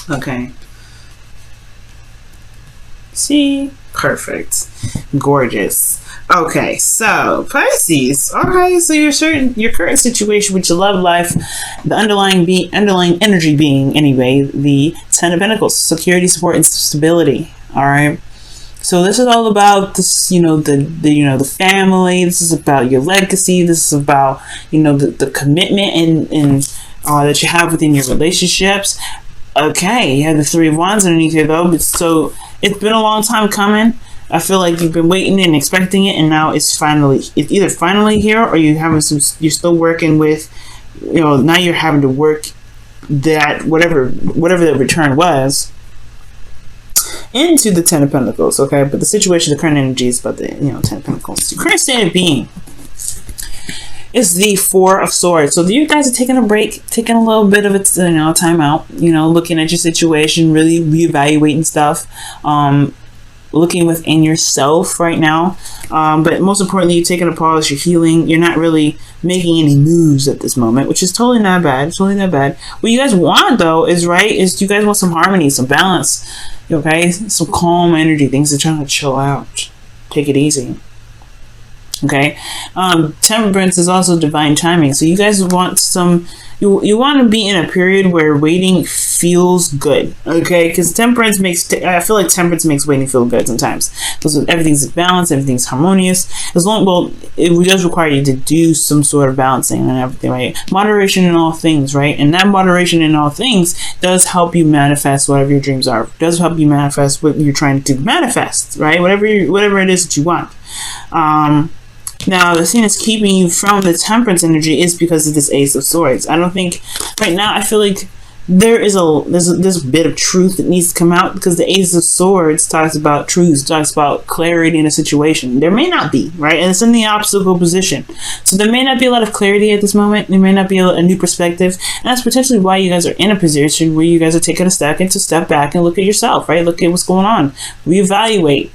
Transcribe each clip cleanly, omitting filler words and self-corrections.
Okay. See? Perfect. Gorgeous. Okay, so Pisces. Okay, so your current situation with your love life, the underlying energy being anyway, the Ten of Pentacles, security, support, and stability. All right. So this is all about this, the family. This is about your legacy. This is about, the commitment and that you have within your relationships. Okay, you have the Three of Wands underneath here though. So it's been a long time coming. I feel like you've been waiting and expecting it, and now it's either finally here, or you're still working with, now you're having to work that whatever the return was into the Ten of Pentacles. Okay, but the situation, the current energy is about the Ten of Pentacles. Your current state of being is the Four of Swords. So you guys are taking a break, taking a little bit of it, time out, looking at your situation, really reevaluating stuff, looking within yourself right now. But most importantly, you're taking a pause, you're healing, you're not really making any moves at this moment, which is totally not bad. It's totally not bad. What you guys want though is you guys want some harmony, some balance, okay? Some calm energy, things are trying to chill out. Take it easy. Okay, temperance is also divine timing. So you guys want you want to be in a period where waiting feels good. Okay, because I feel like temperance makes waiting feel good sometimes. Because everything's balanced, everything's harmonious. It does require you to do some sort of balancing and everything, right? Moderation in all things, right? And that moderation in all things does help you manifest whatever your dreams are. It does help you manifest what you're trying to manifest, right? Whatever it is that you want. Now, the thing that's keeping you from the temperance energy is because of this Ace of Swords. I don't think, right now, I feel like there's a bit of truth that needs to come out, because the Ace of Swords talks about truth, talks about clarity in a situation. There may not be, right? And it's in the obstacle position. So there may not be a lot of clarity at this moment. There may not be a new perspective. And that's potentially why you guys are in a position where you guys are taking a second to step back and look at yourself, right? Look at what's going on. Reevaluate.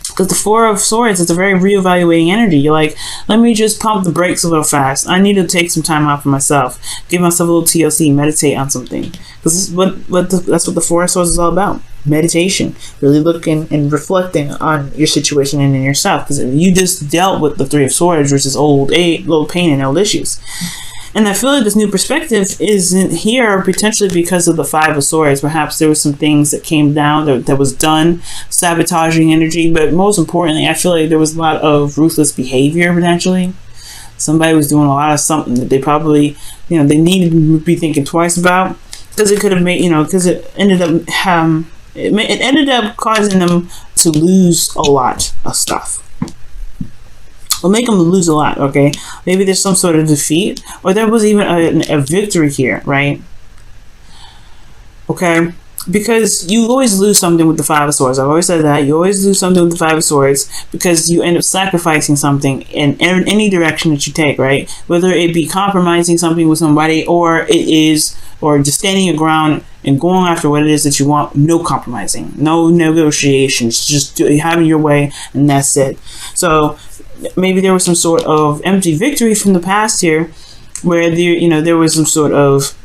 Because the Four of Swords, it's a very reevaluating energy. You're like, let me just pump the brakes a little fast. I need to take some time out for myself. Give myself a little TLC, meditate on something. Because that's what the Four of Swords is all about. Meditation. Really looking and reflecting on your situation and in yourself. Because you just dealt with the Three of Swords, which is old pain and old issues. And I feel like this new perspective isn't here potentially because of the Five of Swords. Perhaps there were some things that came down that was done, sabotaging energy. But most importantly, I feel like there was a lot of ruthless behavior potentially. Somebody was doing a lot of something that they probably, they needed to be thinking twice about, because it could have made, because it ended up causing them to lose a lot of stuff. Will make them lose a lot, okay? Maybe there's some sort of defeat, or there was even a victory here, right? Okay? Because you always lose something with the Five of Swords. I've always said that. You always lose something with the Five of Swords because you end up sacrificing something in any direction that you take, right? Whether it be compromising something with somebody, or just standing your ground and going after what it is that you want. No compromising, no negotiations, just having your way, and that's it. So maybe there was some sort of empty victory from the past here, where there was some sort of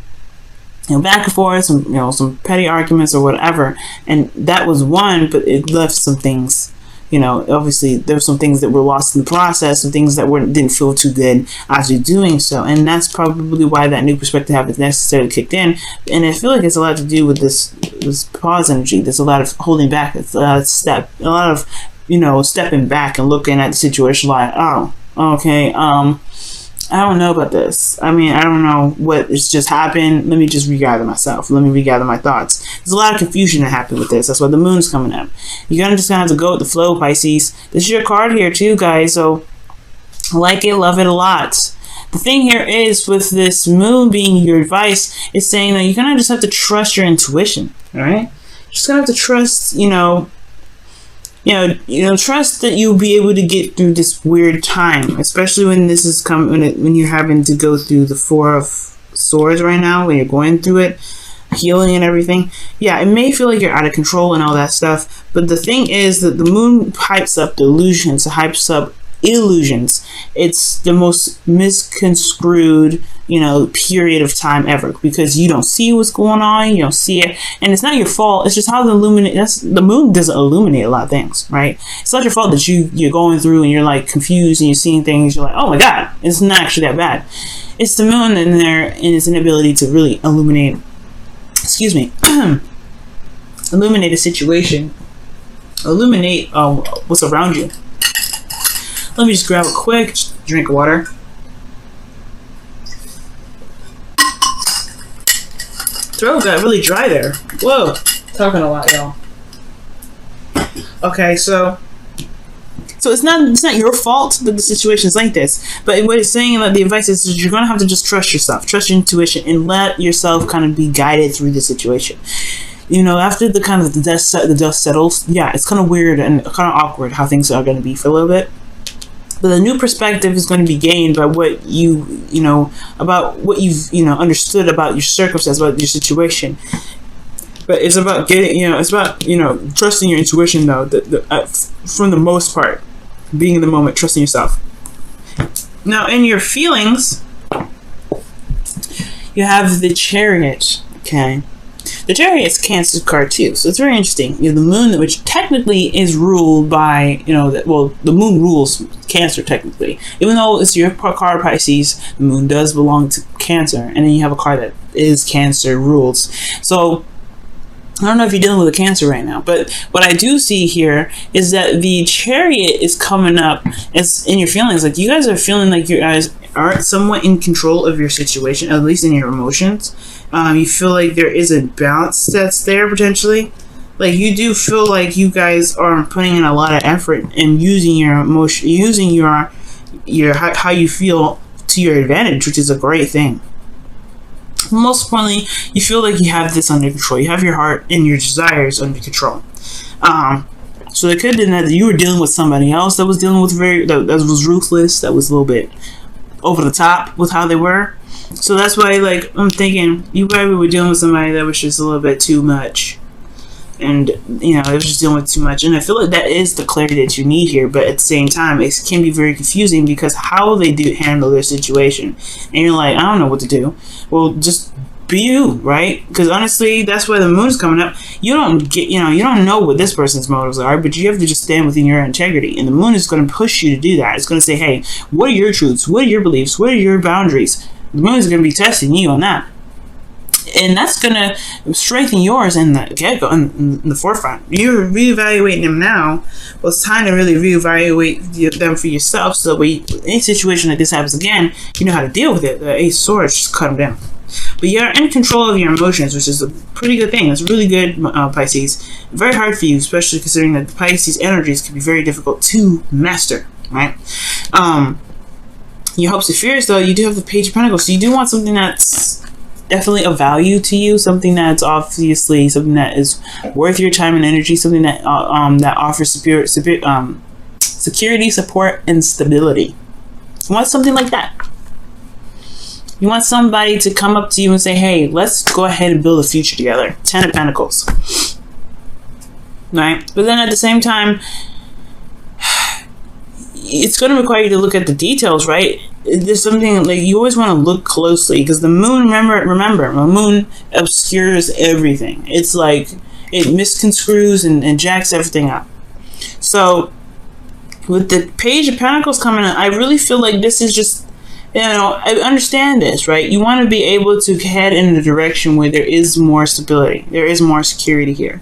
back and forth, some petty arguments or whatever, and that was won, but it left some things. Obviously there were some things that were lost in the process, some things that didn't feel too good after doing so, and that's probably why that new perspective haven't necessarily kicked in. And I feel like it's a lot to do with this pause energy. There's a lot of holding back. It's a lot of stepping back and looking at the situation like, oh, okay, I don't know about this. I mean, I don't know what has just happened. Let me just regather myself. Let me regather my thoughts. There's a lot of confusion that happened with this. That's why the moon's coming up. You're just gonna have to go with the flow, Pisces. This is your card here too, guys. So I like it, love it a lot. The thing here is, with this moon being your advice, it's saying that you're gonna just have to trust your intuition. All right, you're just gonna have to trust, trust that you'll be able to get through this weird time, especially when this is when you're having to go through the Four of Swords right now, when you're going through it, healing and everything. Yeah, it may feel like you're out of control and all that stuff, but the thing is that the moon hypes up the illusions, it hypes up illusions. It's the most misconstrued, period of time ever, because you don't see what's going on, you don't see it, and it's not your fault. It's just how the moon doesn't illuminate a lot of things, right? It's not your fault that you're going through and you're like confused and you're seeing things. You're like, oh my god, it's not actually that bad. It's the moon in there and its inability to really illuminate. Excuse me. Illuminate a situation. Illuminate what's around you. Let me just grab a quick drink of water. Throat got really dry there. Whoa, talking a lot, y'all. Okay, so it's not your fault that the situation is like this. But what it's saying, that the advice is you're gonna have to just trust yourself, trust your intuition, and let yourself kind of be guided through the situation. After the dust settles, yeah, it's kind of weird and kind of awkward how things are going to be for a little bit. But the new perspective is going to be gained by what about what you've, understood about your circumstance, about your situation. But it's about trusting your intuition, though, from the most part, being in the moment, trusting yourself. Now, in your feelings, you have the Chariot, okay? The Chariot's Cancer card too, so it's very interesting. The moon, which technically is ruled by, the moon rules Cancer technically. Even though it's your card Pisces, the moon does belong to Cancer, and then you have a card that is Cancer rules. So I don't know if you're dealing with a Cancer right now, but what I do see here is that the Chariot is coming up as in your feelings. Like, you guys are feeling like you guys are somewhat in control of your situation, at least in your emotions. You feel like there is a balance that's there potentially. Like, you do feel like you guys are putting in a lot of effort and using your emotion, using your how you feel to your advantage, which is a great thing. Most importantly, you feel like you have this under control. You have your heart and your desires under control. So it could have been that you were dealing with somebody else that was dealing with that was ruthless, that was a little bit over the top with how they were. So that's why, like, I'm thinking you probably were dealing with somebody that was just a little bit too much. And, it was just dealing with too much. And I feel like that is the clarity that you need here. But at the same time, it can be very confusing because how they do handle their situation. And you're like, I don't know what to do. Well, just be you, right? Because honestly, that's why the moon is coming up. You don't know what this person's motives are, but you have to just stand within your integrity. And the moon is going to push you to do that. It's going to say, hey, what are your truths? What are your beliefs? What are your boundaries? The moon is going to be testing you on that. And that's going to strengthen yours in the get-go, in the forefront. You're reevaluating them now. Well, it's time to really reevaluate them for yourself, so that any situation like this happens again, you know how to deal with it. The Ace of Swords, just cut them down. But you're in control of your emotions, which is a pretty good thing. It's really good, Pisces. Very hard for you, especially considering that the Pisces energies can be very difficult to master, right? Your hopes and fears, though, you do have the Page of Pentacles, so you do want something that's definitely of value to you, something that's obviously something that is worth your time and energy, something that that offers security, support, and stability. You want something like that. You want somebody to come up to you and say, hey, let's go ahead and build a future together. 10 of Pentacles. Right? But then at the same time, it's going to require you to look at the details, right? There's something like you always want to look closely, because the moon, remember, the moon obscures everything. It's like it misconstrues and jacks everything up. So with the Page of Pentacles coming in, I really feel like this is just, I understand this, right? You want to be able to head in a direction where there is more stability, there is more security here.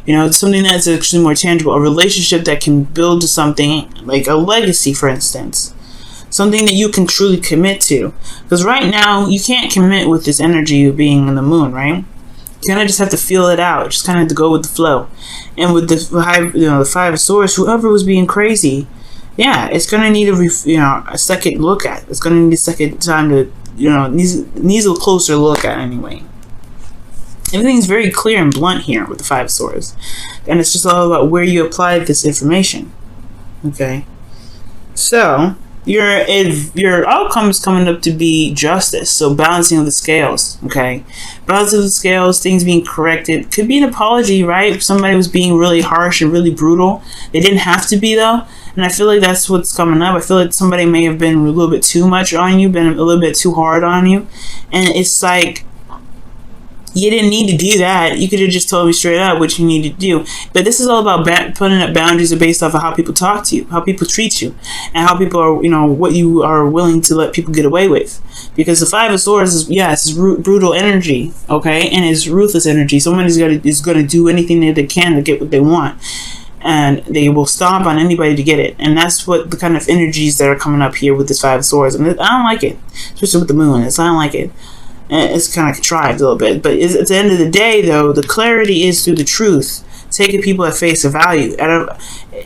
It's something that's actually more tangible, a relationship that can build to something like a legacy, for instance. Something that you can truly commit to. Because right now, you can't commit with this energy of being in the moon, right? You kind of just have to feel it out. Just kind of have to go with the flow. And with the the Five of Swords, whoever was being crazy, yeah, it's going to need a second look at. It's going to need a second time to, needs a closer look at anyway. Everything's very clear and blunt here with the Five of Swords. And it's just all about where you apply this information. Okay? So, your outcome is coming up to be justice. So, balancing of the scales. Okay? Balancing of the scales, things being corrected. Could be an apology, right? If somebody was being really harsh and really brutal. They didn't have to be, though. And I feel like that's what's coming up. I feel like somebody may have been a little bit too much on you, been a little bit too hard on you. And it's like, you didn't need to do that. You could have just told me straight up what you need to do. But this is all about putting up boundaries based off of how people talk to you, how people treat you, and how people are, what you are willing to let people get away with. Because the Five of Swords is, it's brutal energy, okay? And it's ruthless energy. Someone is going to do anything that they can to get what they want. And they will stomp on anybody to get it. And that's what the kind of energies that are coming up here with this Five of Swords. And I don't like it. Especially with the moon. I don't like it. It's kind of contrived a little bit, but at the end of the day, though, the clarity is through the truth. Taking people at face value.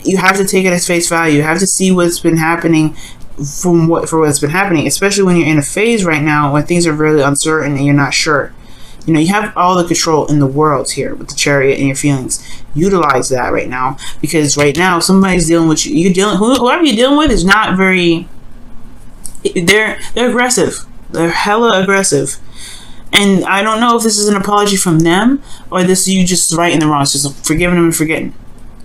You have to take it at face value. You have to see what's been happening for what's been happening, especially when you're in a phase right now when things are really uncertain and you're not sure. You have all the control in the world here with the Chariot and your feelings. Utilize that right now, because right now somebody's dealing with you. Whoever you're dealing with is not very. They're aggressive. They're hella aggressive. And I don't know if this is an apology from them or this is you just right in the wrong. It's just forgiving them and forgetting.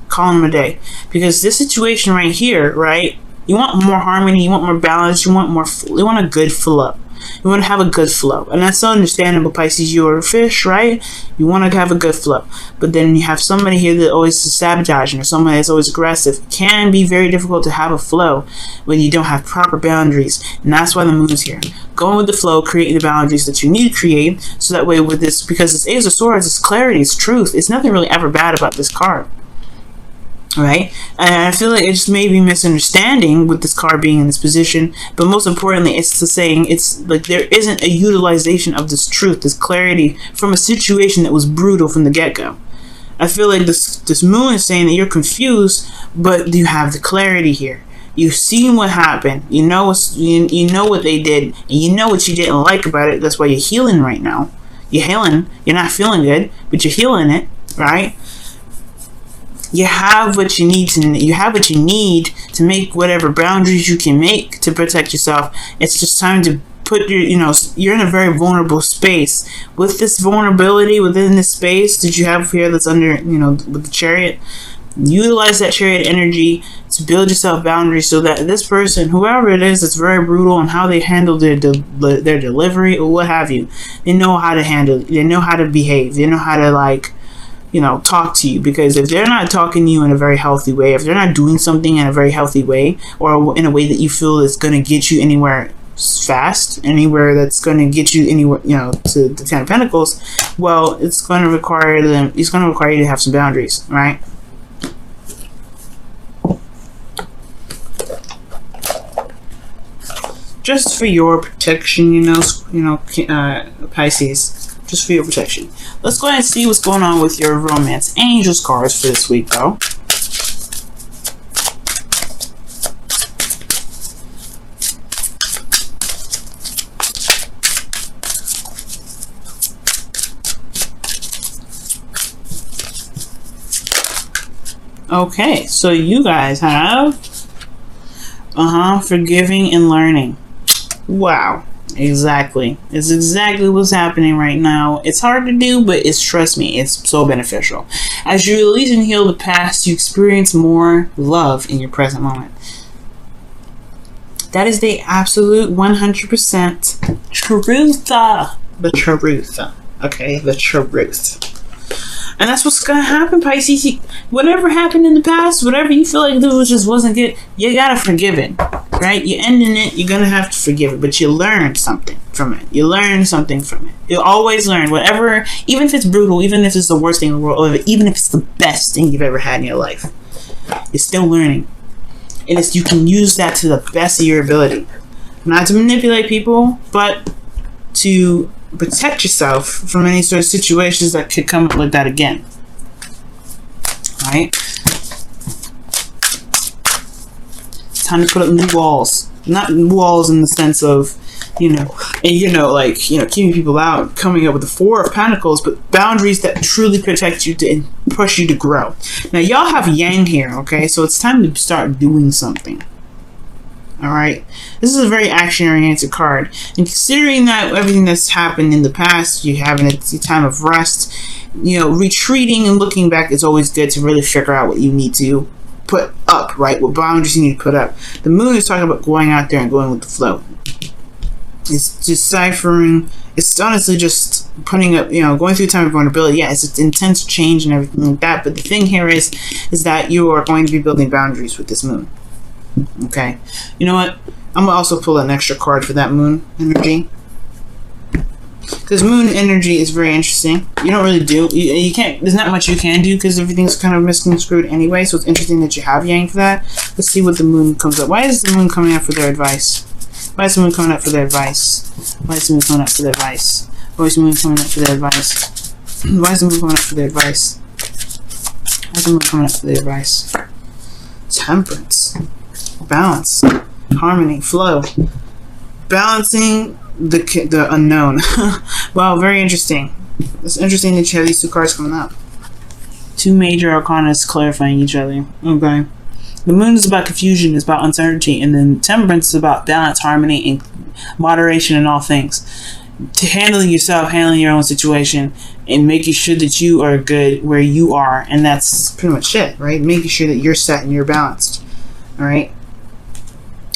Calling them a day. Because this situation right here, right? You want more harmony. You want more balance. You want a good flow. You want to have a good flow. And that's so understandable, Pisces. You're a fish, right? You want to have a good flow. But then you have somebody here that always is sabotaging or somebody that's always aggressive. It can be very difficult to have a flow when you don't have proper boundaries. And that's why the moon's here. Going with the flow, creating the boundaries that you need to create. So that way with this, because this Ace of Swords, it's clarity, it's truth. It's nothing really ever bad about this card. Right? And I feel like it just may be misunderstanding with this card being in this position, but most importantly, it's the saying, it's like there isn't a utilization of this truth, this clarity from a situation that was brutal from the get-go. I feel like this moon is saying that you're confused, but you have the clarity here. You've seen what happened. You know what they did, and you know what you didn't like about it. That's why you're healing right now. You're healing. You're not feeling good, but you're healing it, right? You have what you need to make whatever boundaries you can make to protect yourself. It's just time to put you're in a very vulnerable space. With this vulnerability within this space that you have here that's under, with the Chariot, utilize that Chariot energy to build yourself boundaries so that this person, whoever it is, that's very brutal on how they handle their delivery or what have you, they know how to handle it. They know how to behave. They know how to talk to you, because if they're not talking to you in a very healthy way, if they're not doing something in a very healthy way, or in a way that you feel is going to get you anywhere fast, anywhere that's going to get you anywhere, to the Ten of Pentacles, well, it's going to require you to have some boundaries, right? Just for your protection, Pisces. Just for your protection. Let's go ahead and see what's going on with your romance angels cards for this week, though. Okay, so you guys have forgiving and learning. Wow. Exactly. It's exactly what's happening right now. It's hard to do, but trust me, it's so beneficial. As you release and heal the past, you experience more love in your present moment. That is the absolute 100% truth. The truth. Okay, the truth. And that's what's going to happen, Pisces. Whatever happened in the past, whatever you feel like just wasn't good, you got to forgive it. Right? You're ending it, you're going to have to forgive it. But you learn something from it. You learn something from it. You'll always learn. Whatever, even if it's brutal, even if it's the worst thing in the world, or even if it's the best thing you've ever had in your life, you're still learning. And you can use that to the best of your ability. Not to manipulate people, but to protect yourself from any sort of situations that could come up like that again. Right? Time to put up new walls. Not walls in the sense of, keeping people out, coming up with the Four of Pentacles, but boundaries that truly protect you and push you to grow. Now, y'all have Yang here, okay? So it's time to start doing something. Alright? This is a very action-oriented card. And considering that everything that's happened in the past, you having a time of rest, retreating and looking back is always good to really figure out what you need to put up, right? What boundaries you need to put up. The moon is talking about going out there and going with the flow. It's deciphering. It's honestly just putting up, going through a time of vulnerability. Yeah, it's intense change and everything like that. But the thing here is that you are going to be building boundaries with this moon. Okay. You know what? I'm gonna also pull an extra card for that moon energy. Because moon energy is very interesting. You don't really do. You can't. There's not much you can do because everything's kind of misconstrued anyway. So it's interesting that you have Yang for that. Let's see what the moon comes up. Why is the moon coming up for their advice? Why is the moon coming up for their advice? Why is the moon coming up for their advice? Why is the moon coming up for their advice? Why is the moon coming up for their advice? Why is the moon coming up for their advice? Temperance, balance, harmony, flow, balancing the unknown. Wow, very interesting. It's interesting that you have these two cards coming up. Two major arcanas clarifying each other. Okay. The moon is about confusion, it's about uncertainty, and then temperance is about balance, harmony, and moderation in all things. To handling yourself, handling your own situation, and making sure that you are good where you are, and that's pretty much it, right? Making sure that you're set and you're balanced, all right?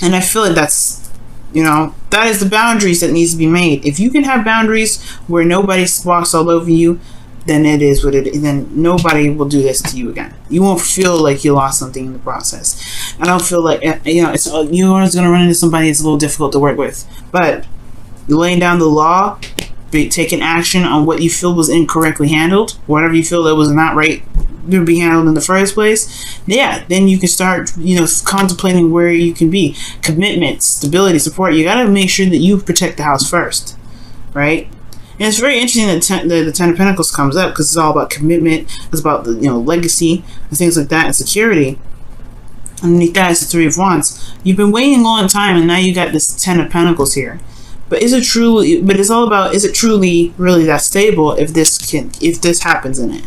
And I feel like that's, that is the boundaries that needs to be made. If you can have boundaries where nobody walks all over you, then it is what it is. Then nobody will do this to you again. You won't feel like you lost something in the process. I don't feel like, you're always going to run into somebody that's a little difficult to work with. But laying down the law, taking action on what you feel was incorrectly handled, whatever you feel that was not right to be handled in the first place, yeah, then you can start, contemplating where you can be. Commitment, stability, support. You got to make sure that you protect the house first, right? And it's very interesting that the Ten of Pentacles comes up because it's all about commitment. It's about the legacy and things like that and security. Underneath that is the Three of Wands. You've been waiting a long time, and now you got this Ten of Pentacles here. But it's all about, is it truly really that stable if this happens in it?